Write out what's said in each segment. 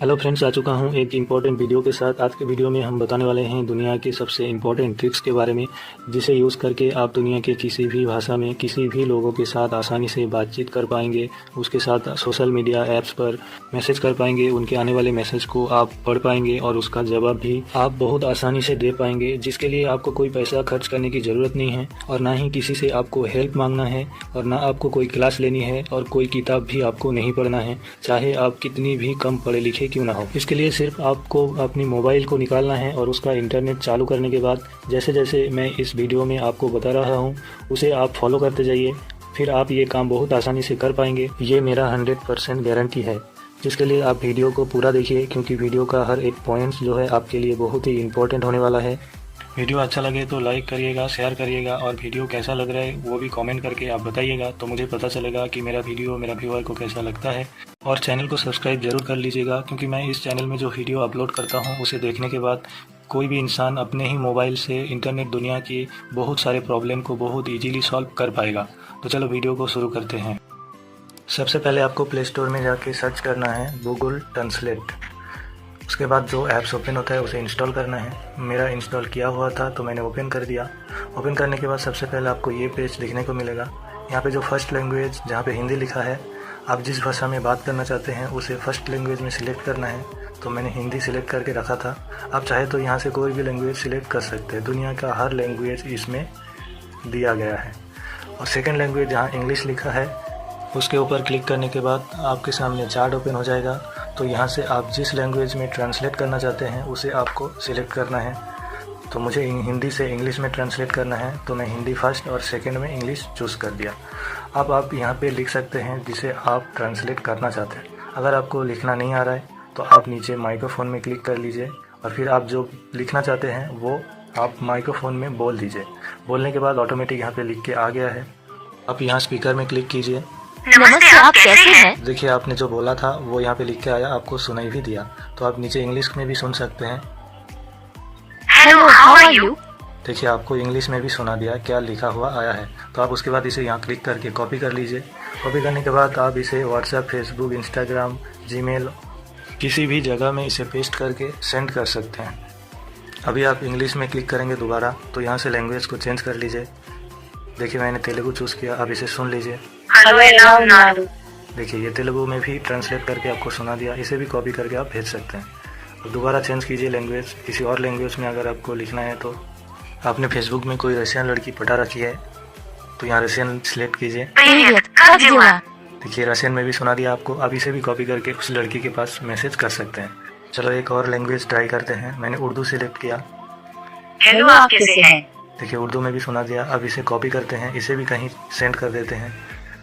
Hello friends, आ चुका हूँ एक इम्पॉर्टेंट वीडियो के साथ। आज के वीडियो में हम बताने वाले हैं दुनिया के सबसे इम्पॉर्टेंट ट्रिक्स के बारे में, जिसे यूज़ करके आप दुनिया के किसी भी भाषा में किसी भी लोगों के साथ आसानी से बातचीत कर पाएंगे। उसके साथ सोशल मीडिया ऐप्स पर मैसेज कर पाएंगे, उनके आने वाले मैसेज को आप पढ़ पाएंगे और उसका जवाब भी आप बहुत आसानी से दे पाएंगे, जिसके लिए आपको कोई पैसा खर्च करने की ज़रूरत नहीं है और ना ही किसी से आपको हेल्प मांगना है और ना आपको कोई क्लास लेनी है और कोई किताब भी आपको नहीं पढ़ना है, चाहे आप कितनी भी कम पढ़े लिखे क्यों ना हो। इसके लिए सिर्फ आपको अपनी मोबाइल को निकालना है और उसका इंटरनेट चालू करने के बाद जैसे जैसे मैं इस वीडियो में आपको बता रहा हूँ उसे आप फॉलो करते जाइए, फिर आप ये काम बहुत आसानी से कर पाएंगे। ये मेरा 100% गारंटी है, जिसके लिए आप वीडियो को पूरा देखिए, क्योंकि वीडियो का हर एक पॉइंट्स जो है आपके लिए बहुत ही इंपॉर्टेंट होने वाला है। वीडियो अच्छा लगे तो लाइक करिएगा, शेयर करिएगा और वीडियो कैसा लग रहा है वो भी कमेंट करके आप बताइएगा, तो मुझे पता चलेगा कि मेरा वीडियो मेरा व्यूअर को कैसा लगता है। और चैनल को सब्सक्राइब जरूर कर लीजिएगा, क्योंकि मैं इस चैनल में जो वीडियो अपलोड करता हूँ उसे देखने के बाद कोई भी इंसान अपने ही मोबाइल से इंटरनेट दुनिया की बहुत सारे प्रॉब्लम को बहुत ईजीली सॉल्व कर पाएगा। तो चलो वीडियो को शुरू करते हैं। सबसे पहले आपको प्ले स्टोर में जाके सर्च करना है गूगल ट्रांसलेट। उसके बाद जो ऐप्स ओपन होता है उसे इंस्टॉल करना है। मेरा इंस्टॉल किया हुआ था तो मैंने ओपन कर दिया। ओपन करने के बाद सबसे पहले आपको ये पेज दिखने को मिलेगा। यहाँ पे जो फर्स्ट लैंग्वेज जहाँ पे हिंदी लिखा है, आप जिस भाषा में बात करना चाहते हैं उसे फर्स्ट लैंग्वेज में सिलेक्ट करना है। तो मैंने हिंदी सिलेक्ट करके रखा था। आप चाहे तो यहाँ से कोई भी लैंग्वेज सिलेक्ट कर सकते हैं, दुनिया का हर लैंग्वेज इसमें दिया गया है। और सेकेंड लैंग्वेज जहाँ इंग्लिश लिखा है उसके ऊपर क्लिक करने के बाद आपके सामने चार्ट ओपन हो जाएगा। तो यहाँ से आप जिस लैंग्वेज में ट्रांसलेट करना चाहते हैं उसे आपको सिलेक्ट करना है। तो मुझे हिंदी से इंग्लिश में ट्रांसलेट करना है, तो मैं हिंदी फर्स्ट और सेकंड में इंग्लिश चूज़ कर दिया। अब आप यहाँ पे लिख सकते हैं जिसे आप ट्रांसलेट करना चाहते हैं। अगर आपको लिखना नहीं आ रहा है तो आप नीचे माइक्रोफोन में क्लिक कर लीजिए और फिर आप जो लिखना चाहते हैं वो आप माइक्रोफोन में बोल दीजिए। बोलने के बाद ऑटोमेटिक यहाँ पे लिख के आ गया है। आप यहाँ स्पीकर में क्लिक कीजिए। नमस्ते, आप कैसे हैं? देखिए आपने जो बोला था वो यहाँ पे लिख के आया, आपको सुनाई भी दिया। तो आप नीचे इंग्लिश में भी सुन सकते हैं। Hello, how are you? देखिए आपको इंग्लिश में भी सुना दिया क्या लिखा हुआ आया है। तो आप उसके बाद इसे यहाँ क्लिक करके कॉपी कर लीजिए। कॉपी करने के बाद आप इसे व्हाट्सएप, फेसबुक, इंस्टाग्राम, जीमेल किसी भी जगह में इसे पेस्ट करके सेंड कर सकते हैं। अभी आप इंग्लिश में क्लिक करेंगे दोबारा, तो यहाँ से लैंग्वेज को चेंज कर लीजिए। देखिए मैंने तेलुगु चूज़ किया, अब इसे सुन लीजिए। देखिए ये तेलुगु में भी ट्रांसलेट करके आपको सुना दिया। इसे भी कॉपी करके आप भेज सकते हैं। अब दोबारा चेंज कीजिए लैंग्वेज, किसी और लैंग्वेज में अगर आपको लिखना है। तो आपने फेसबुक में कोई रशियन लड़की पटा रखी है तो यहाँ रशियन सिलेक्ट कीजिए। देखिए रशियन में भी सुना दिया आपको। अब इसे भी कॉपी करके उस लड़की के पास मैसेज कर सकते हैं। चलो एक और लैंग्वेज ट्राई करते हैं। मैंने उर्दू सिलेक्ट किया। हेलो, आप कैसे हैं? देखिए उर्दू में भी सुना दिया। अब इसे कॉपी करते हैं, इसे भी कहीं सेंड कर देते हैं।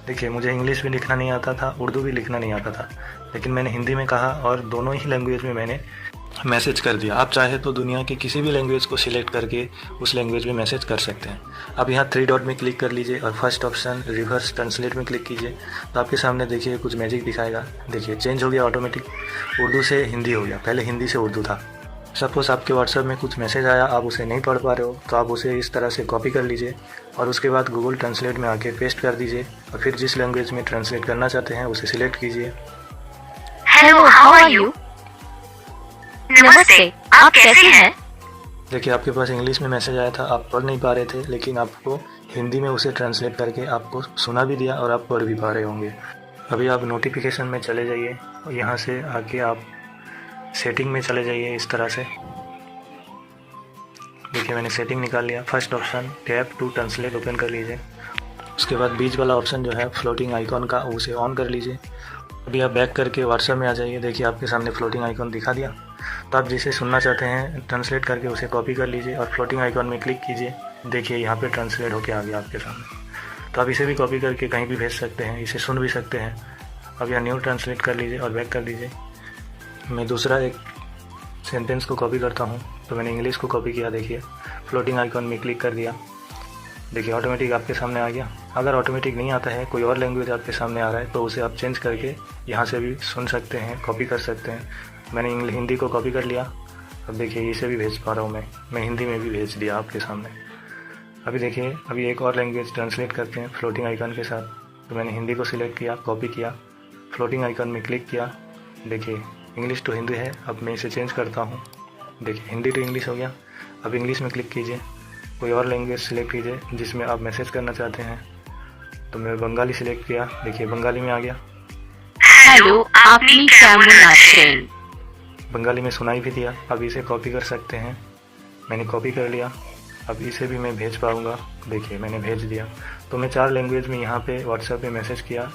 देखिए मुझे इंग्लिश भी लिखना नहीं आता था, उर्दू भी लिखना नहीं आता था, लेकिन मैंने हिंदी में कहा और दोनों ही लैंग्वेज में मैंने मैसेज कर दिया। आप चाहे तो दुनिया की किसी भी लैंग्वेज को सिलेक्ट करके उस लैंग्वेज में मैसेज कर सकते हैं। अब यहाँ 3 डॉट में क्लिक कर लीजिए और फर्स्ट ऑप्शन रिवर्स ट्रांसलेट में क्लिक कीजिए। तो आपके सामने देखिए कुछ मैजिक दिखाएगा। देखिए चेंज हो गया ऑटोमेटिक, उर्दू से हिंदी हो गया, पहले हिंदी से उर्दू था। सपोज़ आपके व्हाट्सएप में कुछ मैसेज आया, आप उसे नहीं पढ़ पा रहे हो, तो आप उसे इस तरह से कॉपी कर लीजिए और उसके बाद गूगल ट्रांसलेट में आके पेस्ट कर दीजिए और फिर जिस लैंग्वेज में ट्रांसलेट करना चाहते हैं उसे सिलेक्ट कीजिए। Hello, how are you? नमस्ते, आप कैसे हैं? देखिए आपके पास इंग्लिश में मैसेज आया था, आप पढ़ नहीं पा रहे थे, लेकिन आपको हिंदी में उसे ट्रांसलेट करके आपको सुना भी दिया और आप पढ़ भी पा रहे होंगे। अभी आप नोटिफिकेशन में चले जाइए और यहाँ से आके आप सेटिंग में चले जाइए इस तरह से। देखिए मैंने सेटिंग निकाल लिया। First option tap to translate open कर लीजिए। उसके बाद बीच वाला ऑप्शन जो है फ्लोटिंग आइकॉन का, उसे ऑन कर लीजिए। अभी आप बैक करके व्हाट्सएप में आ जाइए। देखिए आपके सामने फ्लोटिंग आइकॉन दिखा दिया। तो आप जिसे सुनना चाहते हैं ट्रांसलेट करके उसे कॉपी कर लीजिए और फ्लोटिंग आइकॉन में क्लिक कीजिए। देखिए यहाँ पे ट्रांसलेट होके आ गया आपके सामने। तो आप इसे भी कॉपी करके कहीं भी भेज सकते हैं, इसे सुन भी सकते हैं। अब यहाँ न्यू ट्रांसलेट कर लीजिए और बैक कर दीजिए। मैं दूसरा एक सेंटेंस को कॉपी करता हूँ, तो मैंने इंग्लिश को कॉपी किया। देखिए फ्लोटिंग आइकॉन में क्लिक कर दिया। देखिए ऑटोमेटिक आपके सामने आ गया। अगर ऑटोमेटिक नहीं आता है, कोई और लैंग्वेज आपके सामने आ रहा है, तो उसे आप चेंज करके यहाँ से भी सुन सकते हैं, कॉपी कर सकते हैं। मैंने हिंदी को कॉपी कर लिया। अब देखिए इसे भी भेज पा रहा हूँ मैं हिंदी में भी भेज दिया आपके सामने। अभी देखिए अभी एक और लैंग्वेज ट्रांसलेट करते हैं फ्लोटिंग आइकन के साथ। तो मैंने हिंदी को सिलेक्ट किया, कॉपी किया, फ्लोटिंग आइकन में क्लिक किया। देखिए इंग्लिश टू हिंदी है। अब मैं इसे चेंज करता हूँ। देखिए हिंदी टू इंग्लिश हो गया। अब इंग्लिश में क्लिक कीजिए, कोई और लैंग्वेज सिलेक्ट कीजिए जिसमें आप मैसेज करना चाहते हैं। तो मैं बंगाली सिलेक्ट किया, देखिए बंगाली में आ गया। हेलो, आपने केमन आছেন? बंगाली में सुनाई भी दिया। अब इसे कॉपी कर सकते हैं। मैंने कॉपी कर लिया। अब इसे भी मैं भेज पाऊँगा। देखिए मैंने भेज दिया। तो मैं 4 लैंग्वेज में यहाँ पे व्हाट्सएप पे मैसेज किया।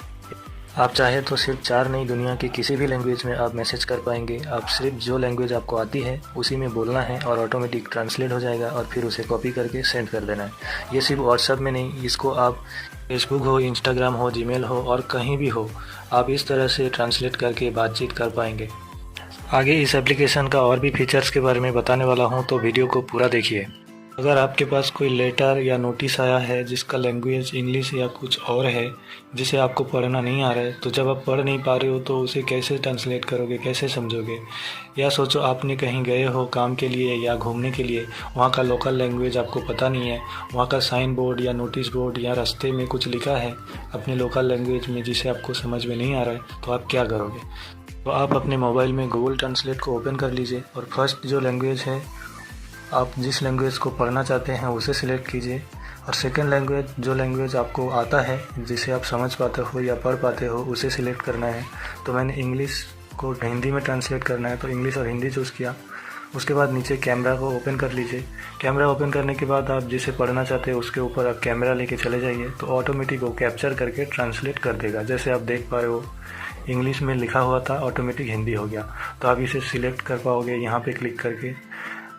आप चाहे तो सिर्फ 4 नहीं, दुनिया की किसी भी लैंग्वेज में आप मैसेज कर पाएंगे। आप सिर्फ जो लैंग्वेज आपको आती है उसी में बोलना है और ऑटोमेटिक ट्रांसलेट हो जाएगा और फिर उसे कॉपी करके सेंड कर देना है। ये सिर्फ व्हाट्सएप में नहीं, इसको आप फेसबुक हो, इंस्टाग्राम हो, जीमेल हो और कहीं भी हो, आप इस तरह से ट्रांसलेट करके बातचीत कर पाएंगे। आगे इस एप्लीकेशन का और भी फीचर्स के बारे में बताने वाला हूँ, तो वीडियो को पूरा देखिए। अगर आपके पास कोई लेटर या नोटिस आया है जिसका लैंग्वेज इंग्लिश या कुछ और है, जिसे आपको पढ़ना नहीं आ रहा है, तो जब आप पढ़ नहीं पा रहे हो तो उसे कैसे ट्रांसलेट करोगे, कैसे समझोगे। या सोचो आपने कहीं गए हो काम के लिए या घूमने के लिए, वहाँ का लोकल लैंग्वेज आपको पता नहीं है, वहाँ का साइन बोर्ड या नोटिस बोर्ड या रास्ते में कुछ लिखा है अपने लोकल लैंग्वेज में जिसे आपको समझ में नहीं आ रहा है, तो आप क्या करोगे। तो आप अपने मोबाइल में गूगल ट्रांसलेट को ओपन कर लीजिए और फर्स्ट जो लैंग्वेज है, आप जिस लैंग्वेज को पढ़ना चाहते हैं उसे सिलेक्ट कीजिए। और सेकंड लैंग्वेज, जो लैंग्वेज आपको आता है, जिसे आप समझ पाते हो या पढ़ पाते हो, उसे सिलेक्ट करना है। तो मैंने इंग्लिश को हिंदी में ट्रांसलेट करना है, तो इंग्लिश और हिंदी चूज़ किया। उसके बाद नीचे कैमरा को ओपन कर लीजिए। कैमरा ओपन करने के बाद आप जिसे पढ़ना चाहते हैं उसके ऊपर आप कैमरा लेके चले जाइए, तो ऑटोमेटिक वो कैप्चर करके ट्रांसलेट कर देगा। जैसे आप देख पा रहे हो, इंग्लिश में लिखा हुआ था, ऑटोमेटिक हिंदी हो गया। तो आप इसे सिलेक्ट कर पाओगे यहाँ पे क्लिक करके।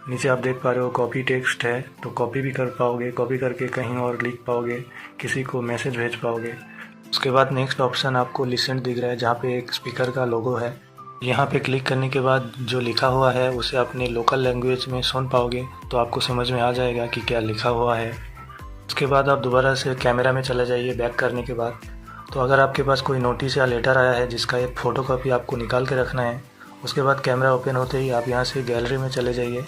नीचे आप देख पा रहे हो कॉपी टेक्स्ट है, तो कॉपी भी कर पाओगे, कॉपी करके कहीं और लिख पाओगे, किसी को मैसेज भेज पाओगे। उसके बाद नेक्स्ट ऑप्शन आपको लिसन दिख रहा है, जहाँ पे एक स्पीकर का लोगो है। यहाँ पे क्लिक करने के बाद जो लिखा हुआ है उसे अपने लोकल लैंग्वेज में सुन पाओगे, तो आपको समझ में आ जाएगा कि क्या लिखा हुआ है। उसके बाद आप दोबारा से कैमरा में चले जाइए बैक करने के बाद। तो अगर आपके पास कोई नोटिस या लेटर आया है जिसका एक फ़ोटो कॉपी आपको निकाल के रखना है, उसके बाद कैमरा ओपन होते ही आप यहाँ से गैलरी में चले जाइए।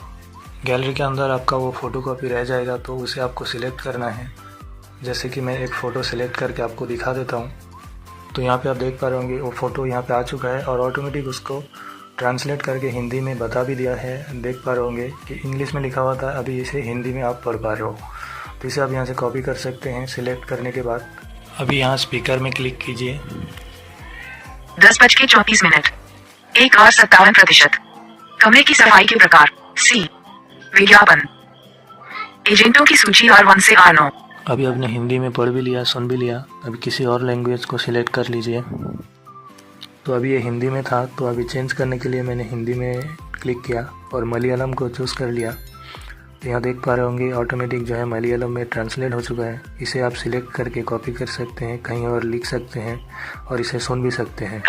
गैलरी के अंदर आपका वो फ़ोटो कॉपी रह जाएगा, तो उसे आपको सिलेक्ट करना है। जैसे कि मैं एक फ़ोटो सिलेक्ट करके आपको दिखा देता हूँ। तो यहाँ पे आप देख पा रहे होंगे वो फ़ोटो यहाँ पे आ चुका है और ऑटोमेटिक उसको ट्रांसलेट करके हिंदी में बता भी दिया है। देख पा रहे होंगे कि इंग्लिश में लिखा हुआ था, अभी इसे हिंदी में आप पढ़ पा रहे हो। तो इसे आप यहाँ से कॉपी कर सकते हैं सिलेक्ट करने के बाद। अभी यहाँ स्पीकर में क्लिक कीजिए। 10:34 1:57%। कमरे की सफाई के प्रकार सी, विज्ञापन, एजेंटों की सूची R1 से R9। अभी आपने हिंदी में पढ़ भी लिया, सुन भी लिया। अभी किसी और लैंग्वेज को सिलेक्ट कर लीजिए। तो अभी ये हिंदी में था, तो अभी चेंज करने के लिए मैंने हिंदी में क्लिक किया और मलयालम को चूज़ कर लिया। तो यहाँ देख पा रहे होंगे ऑटोमेटिक जो है मलयालम में ट्रांसलेट हो चुका है। इसे आप सिलेक्ट करके कॉपी कर सकते हैं, कहीं और लिख सकते हैं और इसे सुन भी सकते हैं।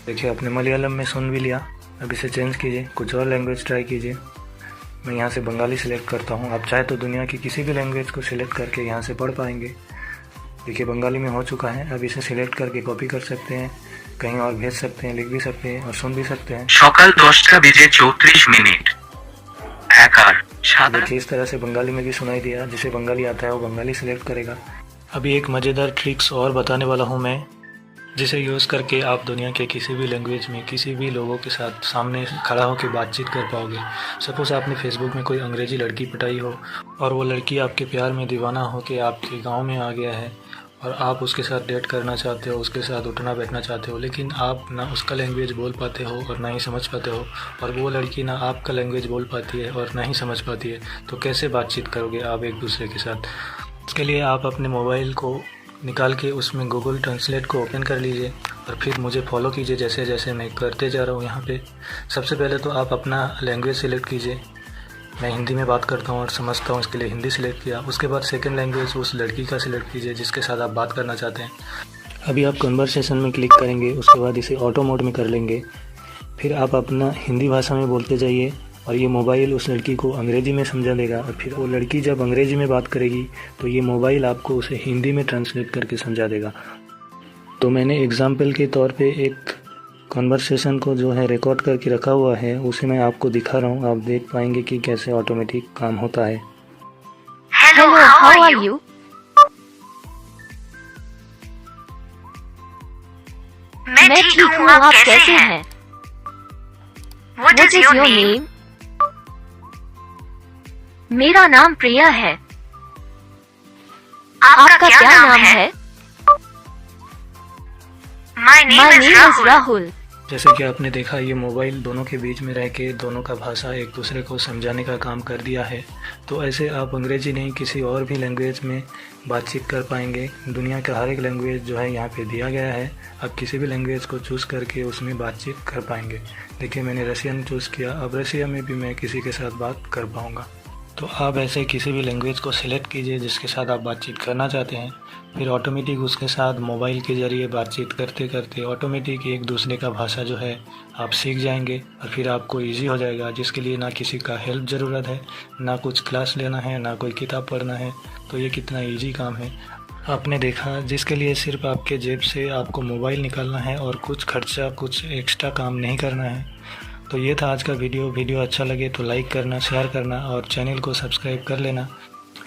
देखिए आपने मलयालम में सुन भी लिया। अब इसे चेंज कीजिए, कुछ और लैंग्वेज ट्राई कीजिए। मैं यहाँ से बंगाली सिलेक्ट करता हूँ। आप चाहे तो दुनिया की किसी भी लैंग्वेज को सिलेक्ट करके यहाँ से पढ़ पाएंगे। देखिए बंगाली में हो चुका है। अब इसे सिलेक्ट करके कॉपी कर सकते हैं, कहीं और भेज सकते हैं, लिख भी सकते हैं और सुन भी सकते हैं। सकाल 10:34 देखिए इस तरह से बंगाली में भी सुनाई दिया। जिसे बंगाली आता है वो बंगाली सिलेक्ट करेगा। अभी एक मज़ेदार ट्रिक्स और बताने वाला हूँ मैं, जिसे यूज़ करके आप दुनिया के किसी भी लैंग्वेज में किसी भी लोगों के साथ सामने खड़ा होकर बातचीत कर पाओगे। सपोज़ आपने फेसबुक में कोई अंग्रेज़ी लड़की पटाई हो और वो लड़की आपके प्यार में दीवाना हो के आपके गांव में आ गया है और आप उसके साथ डेट करना चाहते हो, उसके साथ उठना बैठना चाहते हो, लेकिन आप ना उसका लैंग्वेज बोल पाते हो और ना ही समझ पाते हो, और वो लड़की ना आपका लैंग्वेज बोल पाती है और ना ही समझ पाती है। तो कैसे बातचीत करोगे आप एक दूसरे के साथ। उसके लिए आप अपने मोबाइल को निकाल के उसमें गूगल ट्रांसलेट को ओपन कर लीजिए और फिर मुझे फॉलो कीजिए जैसे जैसे मैं करते जा रहा हूँ। यहाँ पे सबसे पहले तो आप अपना लैंग्वेज सिलेक्ट कीजिए। मैं हिंदी में बात करता हूँ और समझता हूँ, इसके लिए हिंदी सिलेक्ट किया। उसके बाद सेकंड लैंग्वेज उस लड़की का सिलेक्ट कीजिए जिसके साथ आप बात करना चाहते हैं। अभी आप कन्वर्सेशन में क्लिक करेंगे, उसके बाद इसे ऑटो मोड में कर लेंगे। फिर आप अपना हिंदी भाषा में बोलते जाइए और ये मोबाइल उस लड़की को अंग्रेज़ी में समझा देगा। और फिर वो लड़की जब अंग्रेज़ी में बात करेगी तो ये मोबाइल आपको उसे हिंदी में ट्रांसलेट करके समझा देगा। तो मैंने एग्ज़ाम्पल के तौर पे एक कन्वर्सेशन को जो है रिकॉर्ड करके रखा हुआ है, उसे मैं आपको दिखा रहा हूँ। आप देख पाएंगे कि कैसे ऑटोमेटिक काम होता है। Hello, how are you? मैं मैं ठीक हूँ, आप कैसे हैं? What is your name? मेरा नाम प्रिया है। आपका क्या नाम है? My My name name is is Rahul. Rahul. जैसे कि आपने देखा, ये मोबाइल दोनों के बीच में रह के दोनों का भाषा एक दूसरे को समझाने का काम कर दिया है। तो ऐसे आप अंग्रेजी नहीं किसी और भी लैंग्वेज में बातचीत कर पाएंगे। दुनिया का हर एक लैंग्वेज जो है यहाँ पे दिया गया है। आप किसी भी लैंग्वेज को चूज़ करके उसमें बातचीत कर पाएंगे। देखिए, मैंने रशियन चूज़ किया, अब रशिया में भी मैं किसी के साथ बात कर पाऊँगा। तो आप ऐसे किसी भी लैंग्वेज को सिलेक्ट कीजिए जिसके साथ आप बातचीत करना चाहते हैं, फिर ऑटोमेटिक उसके साथ मोबाइल के ज़रिए बातचीत करते करते ऑटोमेटिक एक दूसरे का भाषा जो है आप सीख जाएंगे और फिर आपको इजी हो जाएगा, जिसके लिए ना किसी का हेल्प ज़रूरत है, ना कुछ क्लास लेना है, ना कोई किताब पढ़ना है। तो ये कितना इजी काम है। आपने देखा, जिसके लिए सिर्फ आपके जेब से आपको मोबाइल निकालना है और कुछ खर्चा, कुछ एक्स्ट्रा काम नहीं करना है। तो ये था आज का वीडियो अच्छा लगे तो लाइक करना, शेयर करना और चैनल को सब्सक्राइब कर लेना,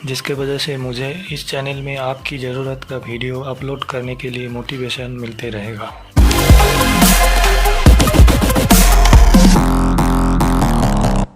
जिसके वजह से मुझे इस चैनल में आपकी ज़रूरत का वीडियो अपलोड करने के लिए मोटिवेशन मिलते रहेगा।